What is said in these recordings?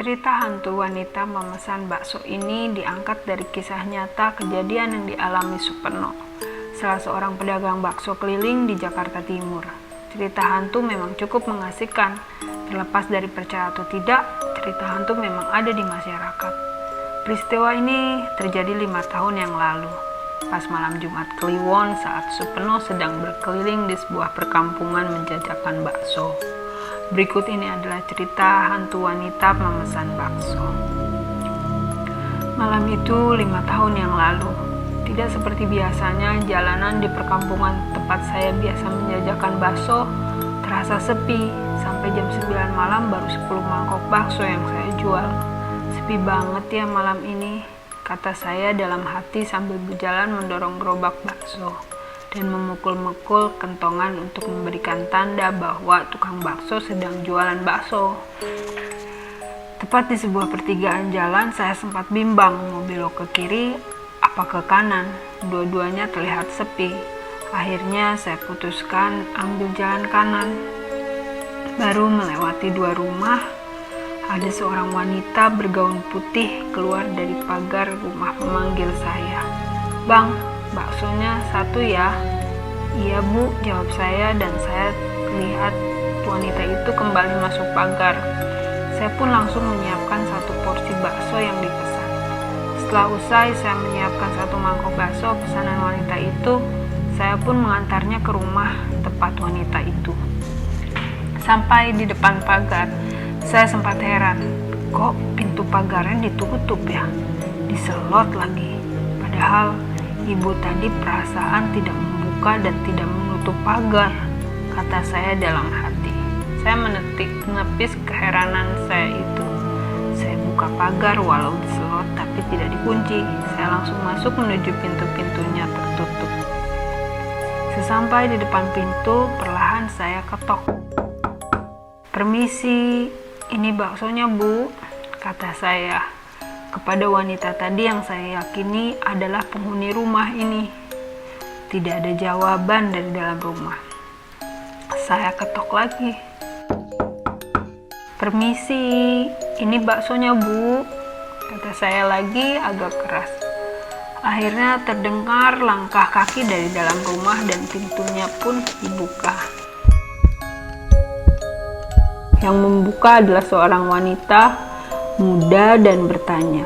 Cerita hantu wanita memesan bakso ini diangkat dari kisah nyata kejadian yang dialami Superno, salah seorang pedagang bakso keliling di Jakarta Timur. Cerita hantu memang cukup mengasihkan, terlepas dari percaya atau tidak, cerita hantu memang ada di masyarakat. Peristiwa ini terjadi 5 tahun yang lalu, pas malam Jumat Kliwon saat Superno sedang berkeliling di sebuah perkampungan menjajakan bakso. Berikut ini adalah cerita hantu wanita memesan bakso. Malam itu 5 tahun yang lalu, tidak seperti biasanya jalanan di perkampungan tempat saya biasa menjajakan bakso terasa sepi. Sampai jam 9 malam baru 10 mangkok bakso yang saya jual. Sepi banget ya malam ini, kata saya dalam hati sambil berjalan mendorong gerobak bakso dan memukul-mukul kentongan untuk memberikan tanda bahwa tukang bakso sedang jualan bakso. Tepat di sebuah pertigaan jalan, saya sempat bimbang mau belok ke kiri apa ke kanan. Dua-duanya terlihat sepi. Akhirnya saya putuskan ambil jalan kanan. Baru melewati 2 rumah, ada seorang wanita bergaun putih keluar dari pagar rumah memanggil saya. "Bang, baksonya 1 ya?" "Iya Bu," jawab saya, dan saya lihat wanita itu kembali masuk pagar. Saya pun langsung menyiapkan 1 porsi bakso yang dipesan. Setelah usai saya menyiapkan 1 mangkok bakso pesanan wanita itu, saya pun mengantarnya ke rumah tempat wanita itu. Sampai di depan pagar, saya sempat heran, kok pintu pagarnya ditutup ya? Diselot lagi. Padahal ibu tadi perasaan tidak membuka dan tidak menutup pagar, kata saya dalam hati. Saya menepis keheranan saya itu. Saya buka pagar walau diselot tapi tidak dikunci. Saya langsung masuk menuju pintu-pintunya tertutup. Sesampai di depan pintu, perlahan saya ketok. "Permisi, ini baksonya Bu," kata saya kepada wanita tadi yang saya yakini adalah penghuni rumah ini. Tidak ada jawaban dari dalam rumah. Saya ketok lagi. "Permisi, ini baksonya Bu," kata saya lagi agak keras. Akhirnya terdengar langkah kaki dari dalam rumah dan pintunya pun dibuka. Yang membuka adalah seorang wanita muda dan bertanya,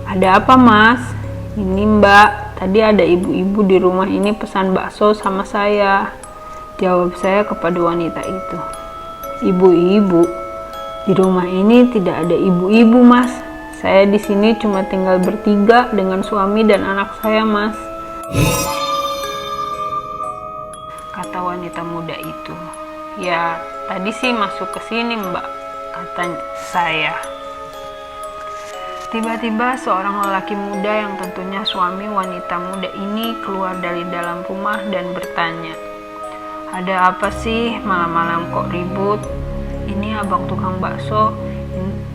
"Ada apa Mas?" "Ini Mbak, tadi ada ibu-ibu di rumah ini pesan bakso sama saya," jawab saya kepada wanita itu. "Ibu-ibu? Di rumah ini tidak ada ibu-ibu Mas. Saya di sini cuma tinggal bertiga dengan suami dan anak saya Mas," kata wanita muda itu. "Ya, tadi sih masuk ke sini Mbak," kata saya. Tiba-tiba seorang lelaki muda yang tentunya suami wanita muda ini keluar dari dalam rumah dan bertanya, "Ada apa sih malam-malam kok ribut? Ini abang tukang bakso,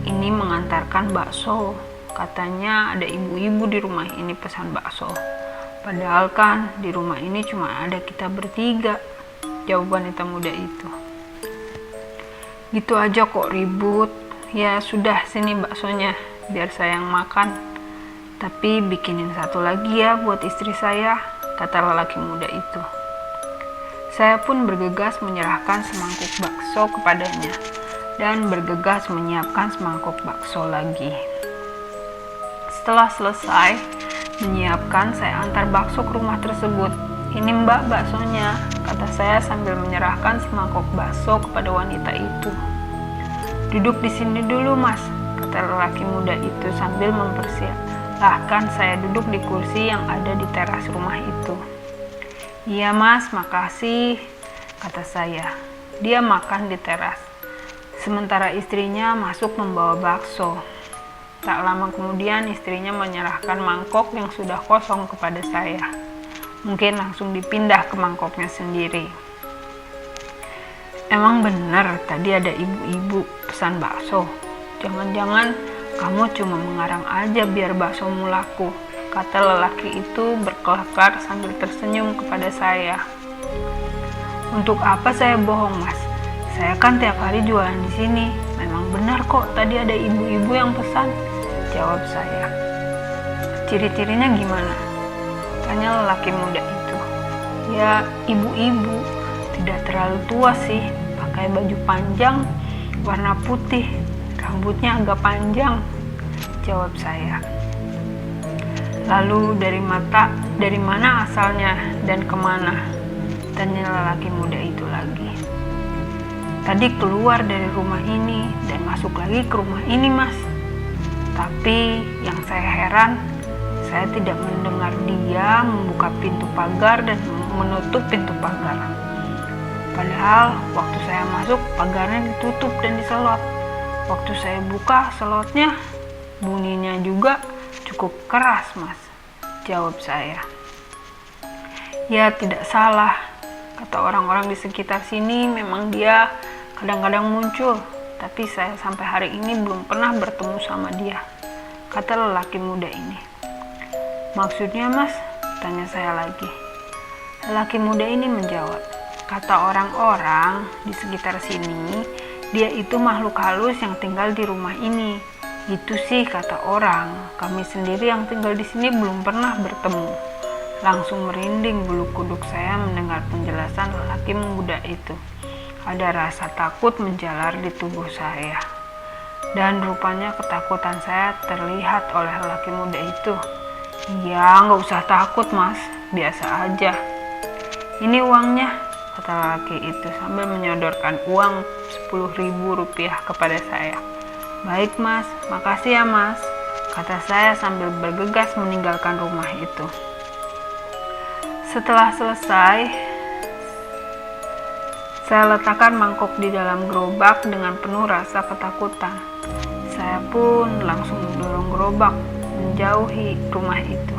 ini mengantarkan bakso. Katanya ada ibu-ibu di rumah ini pesan bakso. Padahal kan di rumah ini cuma ada kita bertiga," jawab wanita muda itu. "Gitu aja kok ribut. Ya sudah, sini baksonya, biar saya yang makan. Tapi bikinin 1 lagi ya buat istri saya," kata lelaki muda itu. Saya pun bergegas menyerahkan semangkuk bakso kepadanya dan bergegas menyiapkan semangkuk bakso lagi. Setelah selesai menyiapkan, saya antar bakso ke rumah tersebut. "Ini Mbak baksonya," kata saya sambil menyerahkan semangkuk bakso kepada wanita itu. "Duduk di sini dulu Mas," kata lelaki muda itu sambil mempersilahkan saya duduk di kursi yang ada di teras rumah itu. "Iya Mas, makasih," kata saya. Dia makan di teras, sementara istrinya masuk membawa bakso. Tak lama kemudian istrinya menyerahkan mangkok yang sudah kosong kepada saya. Mungkin langsung dipindah ke mangkoknya sendiri. "Emang benar tadi ada ibu-ibu pesan bakso? Jangan-jangan kamu cuma mengarang aja biar baksomu laku," kata lelaki itu berkelakar sambil tersenyum kepada saya. "Untuk apa saya bohong Mas? Saya kan tiap hari jualan di sini. memang benar kok tadi ada ibu-ibu yang pesan, jawab saya. Ciri-cirinya gimana? Tanya lelaki muda itu. Ya, ibu-ibu, tidak terlalu tua sih, pakai baju panjang, warna putih, rambutnya agak panjang, jawab saya. Lalu dari mana asalnya dan kemana? Tanya lelaki muda itu lagi. Tadi keluar dari rumah ini dan masuk lagi ke rumah ini, Mas. Tapi yang saya heran, saya tidak mendengar dia membuka pintu pagar dan menutup pintu pagar. Padahal waktu saya masuk, pagarnya ditutup dan diselot. Waktu saya buka selotnya, bunyinya juga cukup keras, Mas, jawab saya. Ya, tidak salah. Kata orang-orang di sekitar sini, memang dia kadang-kadang muncul, tapi saya sampai hari ini belum pernah bertemu sama dia, kata lelaki muda ini. Maksudnya, Mas? Tanya saya lagi. Lelaki muda ini menjawab, kata orang-orang di sekitar sini, dia itu makhluk halus yang tinggal di rumah ini. Itu sih kata orang, kami sendiri yang tinggal di sini belum pernah bertemu. Langsung merinding bulu kuduk saya mendengar penjelasan lelaki muda itu. Ada rasa takut menjalar di tubuh saya. Dan rupanya ketakutan saya terlihat oleh lelaki muda itu. Ya, nggak usah takut, Mas, biasa aja. Ini uangnya, kata lelaki itu sambil menyodorkan uang 10.000 rupiah kepada saya. Baik, Mas, makasih ya, Mas, kata saya sambil bergegas meninggalkan rumah itu. Setelah selesai, saya letakkan mangkok di dalam gerobak dengan penuh rasa ketakutan. Saya pun langsung mendorong gerobak menjauhi rumah itu.